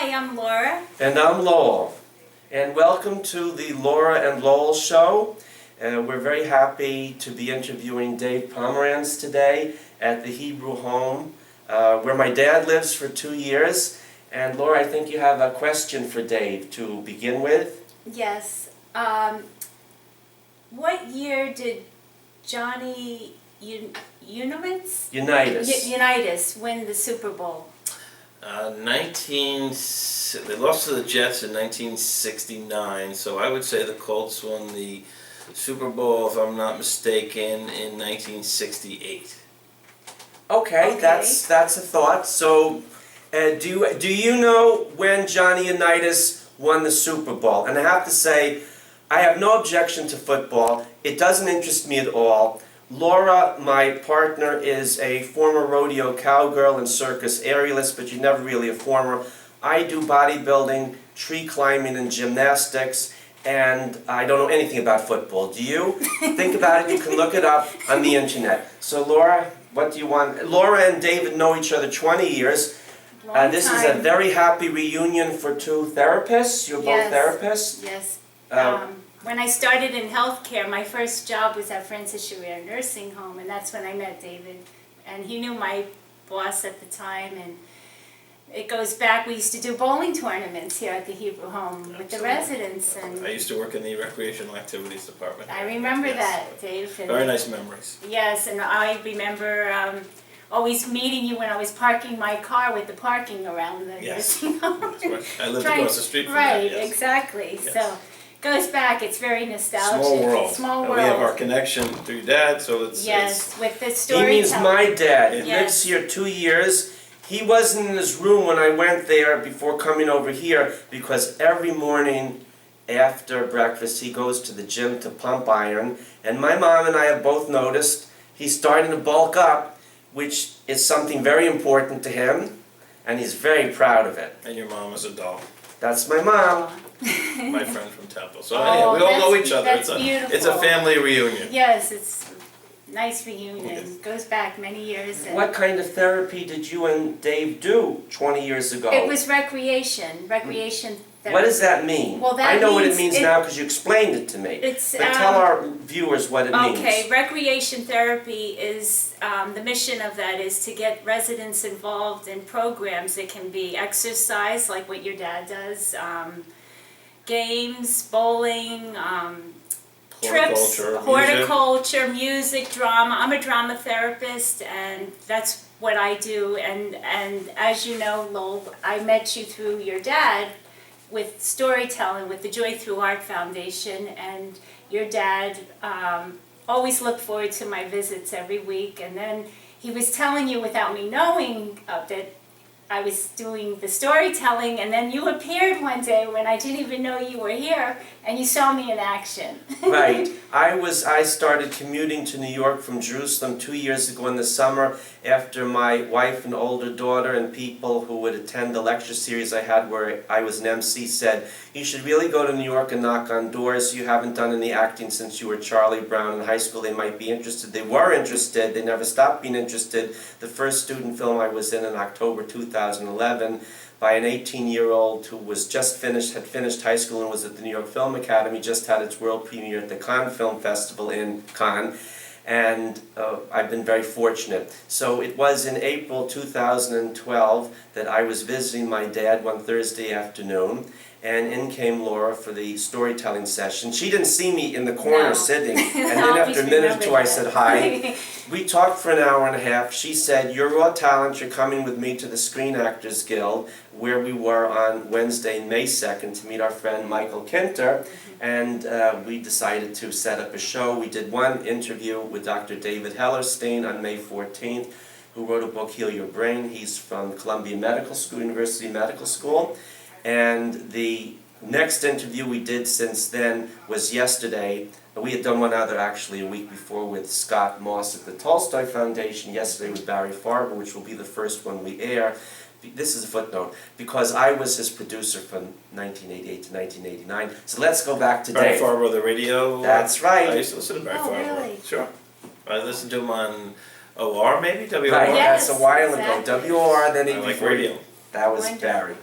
Hi, I'm Laura. And I'm Lowell. And welcome to the Laura and Lowell Show. We're very happy to be interviewing David Pomeranz today at the Hebrew home where my dad lives for 2 years. And Laura, I think you have a question for Dave to begin with. Yes. What year did Johnny Unitas win the Super Bowl? They lost to the Jets in 1969, so I would say the Colts won the Super Bowl, if I'm not mistaken, in 1968. Okay. That's a thought. So, do you know when Johnny Unitas won the Super Bowl? And I have to say, I have no objection to football. It doesn't interest me at all. Laura, my partner, is a former rodeo cowgirl and circus aerialist, but you're never really a former. I do bodybuilding, tree climbing, and gymnastics, and I don't know anything about football. Do you? Think about it. You can look it up on the internet. So, Laura, what do you want? Laura and David know each other 20 years. This is a very happy reunion for two therapists. You're both therapists? Yes. When I started in healthcare, my first job was at Francis Schaerer Nursing Home, and that's when I met David. And he knew my boss at the time, and it goes back. We used to do bowling tournaments here at the Hebrew home with the residents. And I used to work in the recreational activities department. I remember that, Dave. And very nice memories. Yes, and I remember always meeting you when I was parking my car with the parking around the nursing home. That's right. I lived across the street from Right, that, yes. Exactly. Yes. So. Goes back, it's very nostalgic. Small world. Small and world. we have our connection through your dad, so it's... Yes, with the storytelling. He means my dad. He Yes. lives here 2 years. He wasn't in his room when I went there before coming over here because every morning after breakfast he goes to the gym to pump iron. And my mom and I have both noticed he's starting to bulk up, which is something very important to him, and he's very proud of it. And your mom is a doll. That's my mom. My friend from Temple. So anyhow, we all know each other. It's a family reunion. Yes, it's a nice reunion. Yes. Goes back many years. And What kind of therapy did you and Dave do 20 years ago? it was recreation therapy. What does that mean? Well, that I know what it means means now because you explained it to me. It's, but tell our viewers what it means. Okay, recreation therapy is, the mission of that is to get residents involved in programs. It can be exercise, like what your dad does, games, bowling, trips, horticulture, music, drama. I'm a drama therapist, and that's what I do. And as you know, Lowell, I met you through your dad with storytelling with the Joy Through Art Foundation, and your dad always looked forward to my visits every week. And then he was telling you without me knowing that I was doing the storytelling, and then you appeared one day when I didn't even know you were here, and you saw me in action. Right. I started commuting to New York from Jerusalem 2 years ago in the summer after my wife and older daughter and people who would attend the lecture series I had where I was an MC said, you should really go to New York and knock on doors. You haven't done any acting since you were Charlie Brown in high school. They might be interested. They were interested. They never stopped being interested. The first student film I was in October 2011 by an 18-year-old who was had finished high school and was at the New York Film Academy, just had its world premiere at the Cannes Film Festival in Cannes, and I've been very fortunate. So it was in April 2012 that I was visiting my dad one Thursday afternoon, and in came Laura for the storytelling session. She didn't see me in the corner sitting, and then after a minute or two I said hi. We talked for an hour and a half. She said, you're raw talent, you're coming with me to the Screen Actors Guild, where we were on Wednesday, May 2nd, to meet our friend Michael Kinter, and we decided to set up a show. We did one interview with Dr. David Hellerstein on May 14th, who wrote a book, Heal Your Brain. He's from Columbia Medical School, University Medical School. And the next interview we did since then was yesterday. We had done one other actually a week before with Scott Moss at the Tolstoy Foundation, yesterday with Barry Farber, which will be the first one we air. This is a footnote, because I was his producer from 1988 to 1989. So let's go back to Barry Dave. Farber, the radio. That's right. I used to listen to Barry Farber. Really? Sure. I listened to him on OR, maybe? WOR? Right, Yes, that's a while exactly. ago. WOR, then he I like before radio. That was Wonderful. Barry.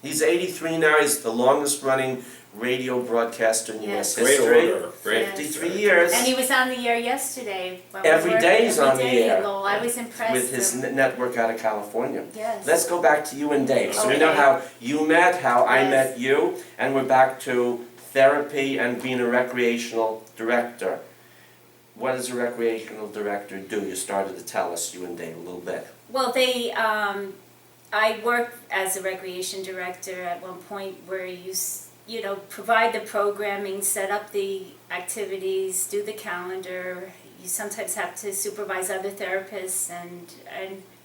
He's 83 now. He's the longest running radio broadcaster in U.S. Yes. history. Great order. Great. 53 years. And he was on the air yesterday. when Every we were- day he's on every the day, air. Lowell. I was impressed. With his network out of California. Yes. Let's go back to you and Dave. So we Okay. know how you met, how I Yes. met you, and we're back to therapy and being a recreational director. What does a recreational director do? You started to tell us, you and Dave, a little bit. Well, I worked as a recreation director at one point where you know, provide the programming, set up the activities, do the calendar. You sometimes have to supervise other therapists, and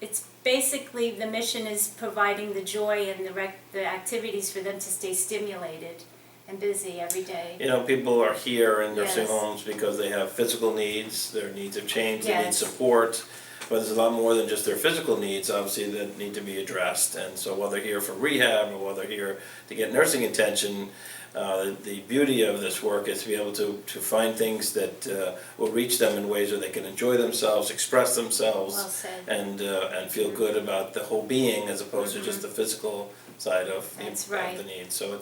it's basically the mission is providing the joy and the activities for them to stay stimulated and busy every day. You know, people are here in nursing Yes. homes because they have physical needs, their needs have changed, they need Yes. support. But there's a lot more than just their physical needs, obviously, that need to be addressed. And so while they're here for rehab or while they're here to get nursing attention, the beauty of this work is to be able to find things that will reach them in ways where they can enjoy themselves, express themselves, Well said. and feel good about the whole being as opposed to just the physical side of That's of right. the needs. So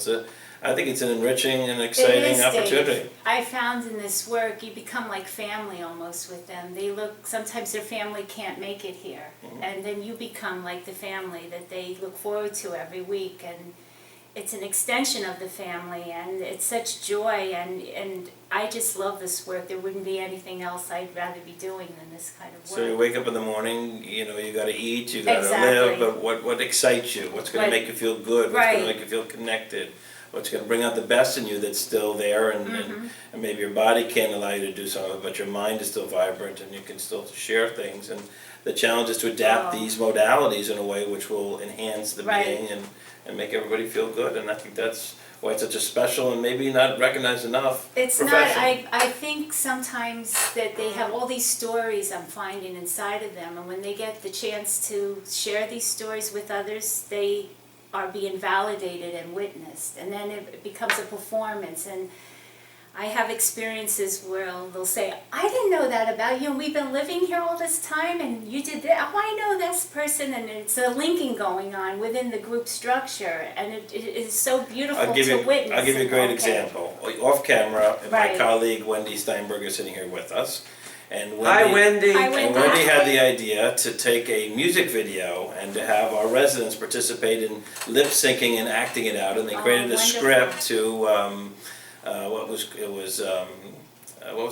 I think it's an enriching and exciting opportunity. Dave. I found in this work, you become like family almost with them. Sometimes their family can't make it here. And then you become like the family that they look forward to every week. And it's an extension of the family, and it's such joy. And I just love this work. There wouldn't be anything else I'd rather be doing than this kind of work. So you wake up in the morning, you know, you gotta eat, you gotta Exactly. live, but what excites you? What's gonna What- make you feel good? What's gonna Right. make you feel connected? What's gonna bring out the best in you that's still there, and maybe your body can't allow you to do some of it, but your mind is still vibrant and you can still share things. And the challenge is to adapt Oh. these modalities in a way which will enhance the Right. being and make everybody feel good. And I think that's why it's such a special and maybe not recognized enough It's not, profession. I think sometimes that they have all these stories I'm finding inside of them, and when they get the chance to share these stories with others, they are being validated and witnessed, and then it becomes a performance. And I have experiences where they'll say, I didn't know that about you, and we've been living here all this time, and you did that. Oh, I know this person, and it's a linking going on within the group structure, and it is so beautiful I'll give to you witness. a great Okay. example. Off camera, my Right. colleague Wendy Steinberg is sitting here with us. And Hi, Wendy. Hi, And Wendy. Wendy had the idea to take a music video and to have our residents participate in lip syncing and acting it out. And they Oh, created a wonderful. script to what was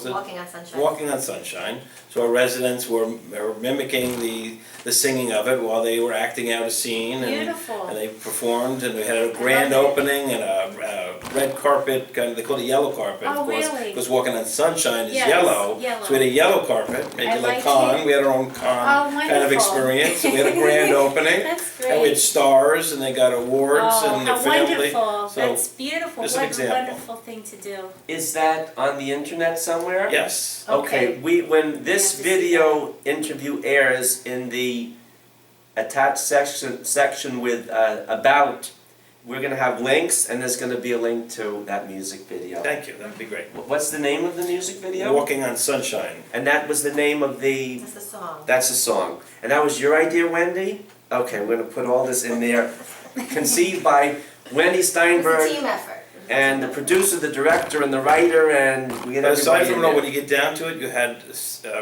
it? Walking on Sunshine. Walking on Sunshine. So our residents were mimicking the singing of it while they were acting out a scene. Beautiful. And they performed, and we had a grand love it. opening and a red carpet, they call it yellow carpet, Oh, of course. really? Because Walking on Sunshine is Yes, yellow. yellow. So we had a yellow carpet, maybe I like like con. it. We had our own con Oh, kind of wonderful. experience. We had a grand opening. That's And we had great. stars, and they got awards, Oh, and their how family. wonderful. So, That's beautiful. just an What a example. wonderful thing to do. Is that on the internet somewhere? yes. Okay, when this have to see video interview airs in the attached section with about, we're gonna have links, and there's gonna be a link to that music video. Thank you, that'd be great. What's the name of the music video? Walking on Sunshine. And that was the name of the, That's the song. that's a song. And that was your idea, Wendy? Okay, we're gonna put all this in there. Conceived by Wendy It was a Steinberg, team effort. and the producer, the director, and the writer, and we get But aside everybody in from there. that, when you get down to it, you had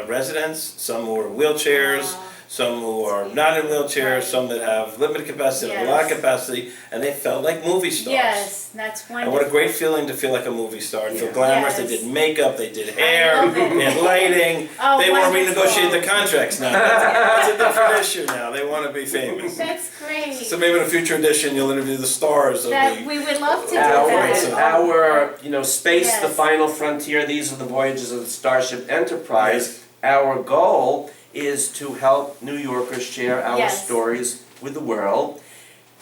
residents, some who are in wheelchairs, Oh. some who are not in wheelchairs, some that have limited capacity, a lot of Yes. capacity, and they felt like movie stars. Yes, that's And wonderful. what a great feeling to feel like a movie star, to feel Yeah. glamorous. Yes. They did makeup, they did hair, love it. they had lighting. Oh, They want to wonderful. renegotiate the contracts now. That's a different issue now. They want to be famous. That's great. So maybe in a future edition, you'll interview the stars of That, the. we would love to do Our, that. space, the Yes. final frontier, these are the voyages of the Starship Enterprise. Our goal is to help New Yorkers share our Yes. stories with the world.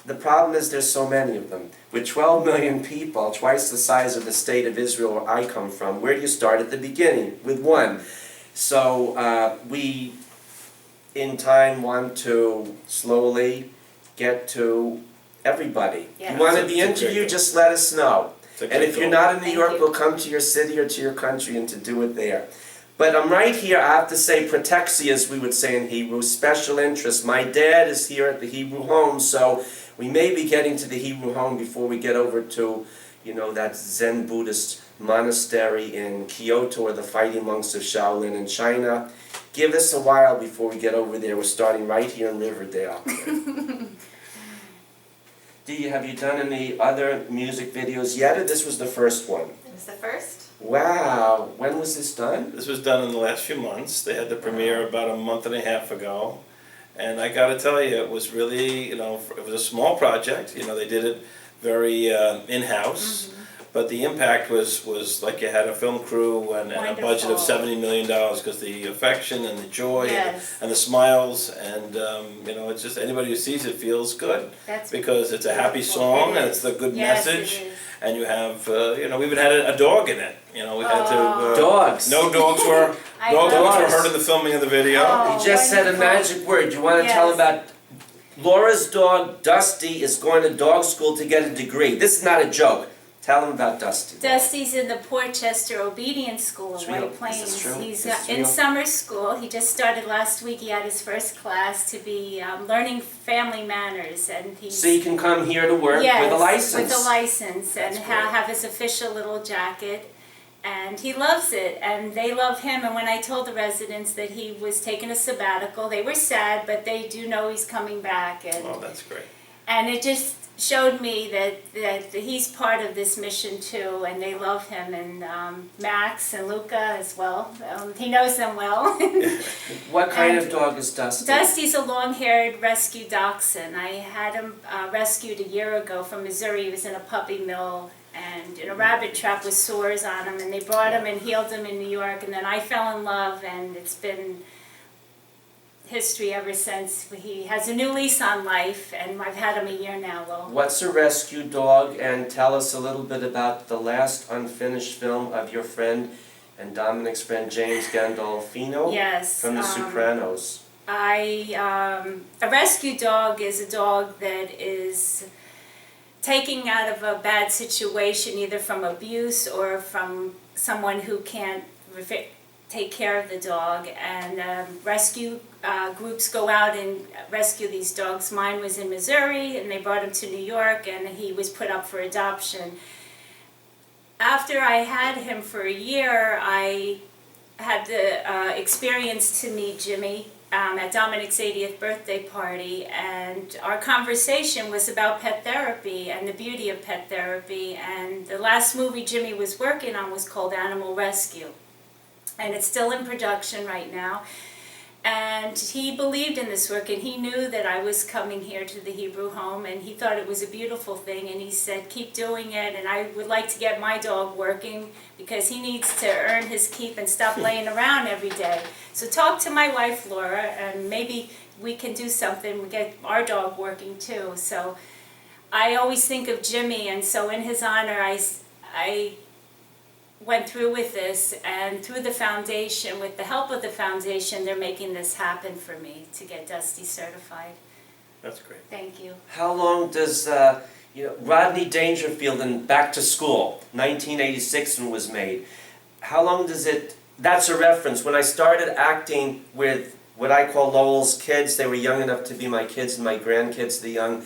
The problem is there's so many of them. With 12 million people, twice the size of the state of Israel where I come from, where do you start at the beginning? With one. So we, in time, want to slowly get to everybody. Yeah. You want to It's be a great interviewed, goal. just let us know. It's a And great if you're goal. not in New Thank York, you. we'll come to your city or to your country and to do it there. But I'm right here, I have to say protexia, as we would say in Hebrew, special interest. My dad is here at the Hebrew home, so We may be getting to the Hebrew home before we get over to, you know, that Zen Buddhist monastery in Kyoto or the fighting monks of Shaolin in China. Give us a while before we get over there. We're starting right here in Riverdale. Have you done any other music videos yet, or this was the first one? It was the first. Wow. When was this done? This was done in the last few months. They had the premiere about a month and a half ago. And I got to tell you, it was really, you know, it was a small project. You know, they did it very in-house. But the impact was like you had a film crew and a budget of $70 million because the affection and the joy and the smiles and you know, it's just anybody who sees it feels good. Because it's a happy song and it's a good message. And you have, you know, we even had a dog in it. You know, we had to... dogs. No dogs were hurt in the filming of the video. You just said a magic word. You want to tell about... Laura's dog, Dusty, is going to dog school to get a degree. This is not a joke. Tell them about Dusty. Dusty's in the Portchester Obedience School in White Plains. He's in summer school. He just started last week. He had his first class to be learning family manners, and he's so you can come here to work with a license. With a license, and have his official little jacket. And he loves it, and they love him. And when I told the residents that he was taking a sabbatical, they were sad, but they do know he's coming back. And, oh, that's great. And it just showed me that he's part of this mission too, and they love him, and Max and Luca as well. He knows them well. What kind of dog is Dusty? Dusty's a long-haired rescue dachshund. I had him rescued a year ago from Missouri. He was in a puppy mill and in a rabbit trap with sores on him, and they brought him and healed him in New York, and then I fell in love, and it's been history ever since. He has a new lease on life, and I've had him a year now. What's a rescue dog? And tell us a little bit about the last unfinished film of your friend and Dominic's friend James Gandolfino from The Sopranos. A rescue dog is a dog that is taking out of a bad situation, either from abuse or from someone who can't take care of the dog, and rescue groups go out and rescue these dogs. Mine was in Missouri, and they brought him to New York, and he was put up for adoption. After I had him for a year, I had the experience to meet Jimmy at Dominic's 80th birthday party, and our conversation was about pet therapy and the beauty of pet therapy. And the last movie Jimmy was working on was called Animal Rescue, and it's still in production right now. And he believed in this work, and he knew that I was coming here to the Hebrew home, and he thought it was a beautiful thing, and he said, keep doing it, and I would like to get my dog working because he needs to earn his keep and stop laying around every day. So talk to my wife, Laura, and maybe we can do something, we get our dog working too. So I always think of Jimmy, and so in his honor, I went through with this, and through the foundation, with the help of the foundation, they're making this happen for me to get Dusty certified. That's great. Thank you. How long does Rodney Dangerfield in Back to School, 1986 when it was made, how long does it, that's a reference. When I started acting with what I call Lowell's kids, they were young enough to be my kids and my grandkids, the young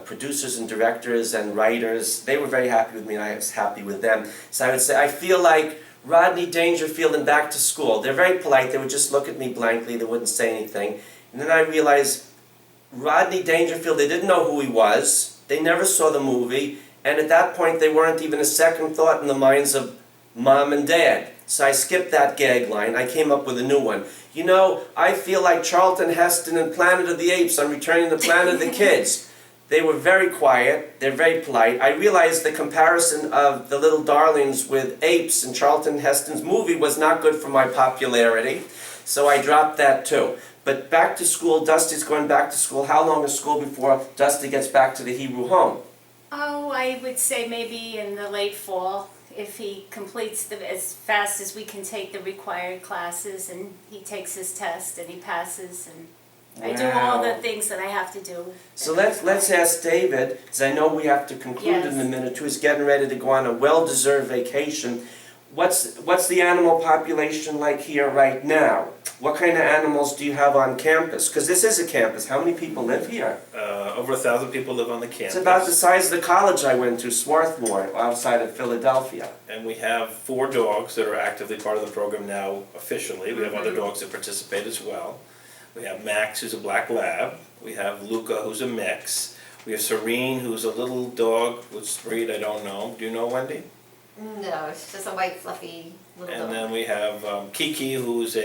producers and directors and writers. They were very happy with me, and I was happy with them. So I would say, I feel like Rodney Dangerfield in Back to School. They're very polite. They would just look at me blankly. They wouldn't say anything. And then I realized Rodney Dangerfield, they didn't know who he was. They never saw the movie. And at that point, they weren't even a second thought in the minds of Mom and Dad. So I skipped that gag line. I came up with a new one. You know, I feel like Charlton Heston in Planet of the Apes. I'm returning to Planet of the Kids. They were very quiet, they're very polite. I realized the comparison of the little darlings with apes in Charlton Heston's movie was not good for my popularity, so I dropped that too. But Back to School, Dusty's going back to school. How long is school before Dusty gets back to the Hebrew home? Oh, I would say maybe in the late fall, if he completes as fast as we can take the required classes, and he takes his test and he passes, and I do all the things that I have to do. So let's ask David, because I know we have to conclude in a minute too. He's getting ready to go on a well-deserved vacation. What's the animal population like here right now? What kind of animals do you have on campus? Because this is a campus. How many people live here? Over 1,000 people live on the campus. It's about the size of the college I went to, Swarthmore, outside of Philadelphia. And we have 4 dogs that are actively part of the program now officially. We have other dogs that participate as well. We have Max, who's a black lab. We have Luca, who's a mix. We have Serene, who's a little dog, which breed I don't know. Do you know, Wendy? No, it's just a white fluffy little dog. And then we have Kiki, who's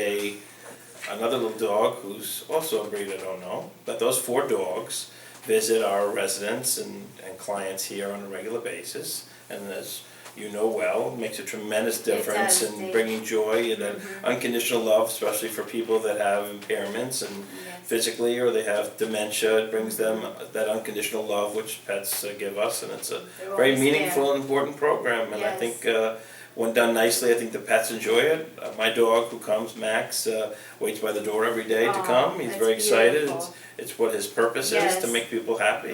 another little dog, who's also a breed I don't know. But those 4 dogs visit our residents and clients here on a regular basis. And as you know well, it makes a tremendous difference does, in Dave. bringing joy and unconditional love, especially for people that have impairments and physically, or they have dementia. It brings them that unconditional love which pets give us, and it's a They're very always meaningful there. and important program. And I Yes. think when done nicely, I think the pets enjoy it. My dog who comes, Max, waits by the door every day to Aw, come. He's that's very excited. beautiful. It's what his purpose is, Yes. to make people happy,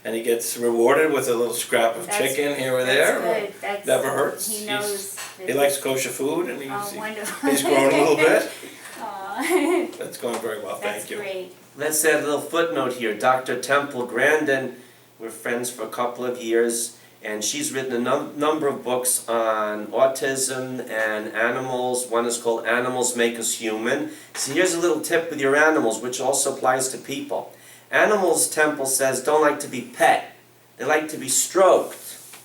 and he gets rewarded with a little scrap of That's- chicken here or there. That's good. That's, Never hurts. He He's- knows. He likes kosher food, and Oh, wonderful. he's grown a little bit. Aw, That's going very well, that's thank you. great. Let's add a little footnote here. Dr. Temple Grandin, we're friends for a couple of years, and she's written a number of books on autism and animals. One is called Animals Make Us Human. So here's a little tip with your animals, which also applies to people. Animals, Temple says, don't like to be pet. They like to be stroked.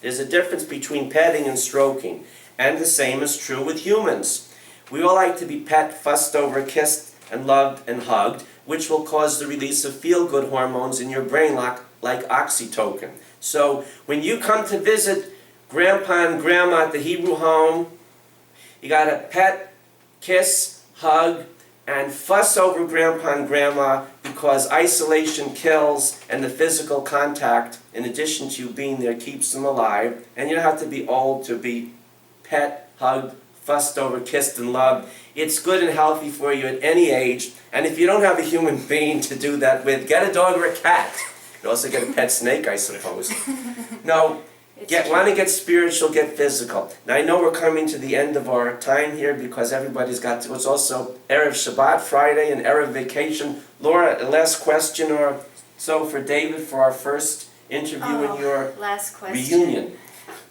There's a difference between petting and stroking. And the same is true with humans. We all like to be pet, fussed over, kissed, and loved and hugged, which will cause the release of feel-good hormones in your brain like oxytocin. So when you come to visit Grandpa and Grandma at the Hebrew home, you gotta pet, kiss, hug, and fuss over Grandpa and Grandma, because isolation kills and the physical contact, in addition to you being there, keeps them alive. And you don't have to be old to be pet, hugged, fussed over, kissed, and loved. It's good and healthy for you at any age. And if you don't have a human being to do that with, get a dog or a cat. You also get a pet snake, I suppose. No, want to get spiritual, get physical. Now I know we're coming to the end of our time here because everybody's got to. It's also Erev Shabbat Friday and Erev vacation. Laura, a last question or so for David for our first interview in your Last question. reunion.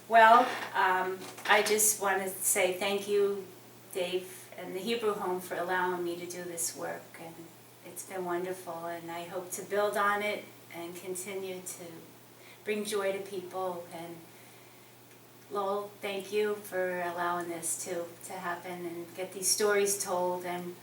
Well, I just want to say thank you, Dave, and the Hebrew Home for allowing me to do this work, and it's been wonderful, and I hope to build on it and continue to bring joy to people. And Lowell, thank you for allowing this to happen and get these stories told. And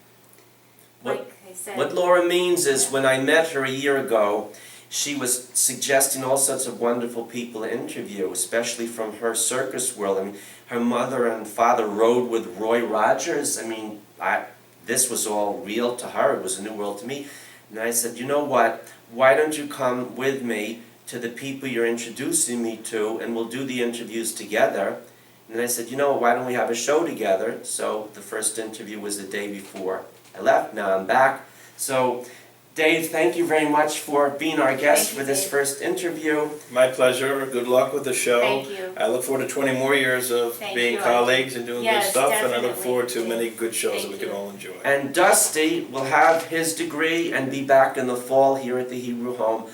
like I said, What Laura means is, when I met her a year ago, she was suggesting all sorts of wonderful people to interview, especially from her circus world. I mean, her mother and father rode with Roy Rogers. I mean, this was all real to her. It was a new world to me. And I said, you know what? Why don't you come with me to the people you're introducing me to, and we'll do the interviews together. And I said, you know what, why don't we have a show together? So the first interview was the day before I left. Now I'm back. So Dave, thank you very much for being our guest for this first interview. My pleasure. Good luck with the show. Thank you. I look forward to 20 more years of being colleagues and doing good stuff, and I look forward to many good shows that we can all enjoy. And Dusty will have his degree and be back in the fall here at the Hebrew Home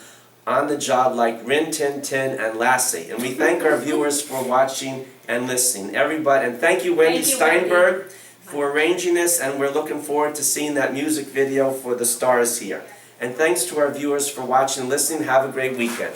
on the job like Rin Tin Tin and Lassie. And we thank our viewers for watching and listening. Everybody, and thank you, Wendy Steinberg, for arranging this, and we're looking forward to seeing that music video for the stars here. And thanks to our viewers for watching and listening. Have a great weekend.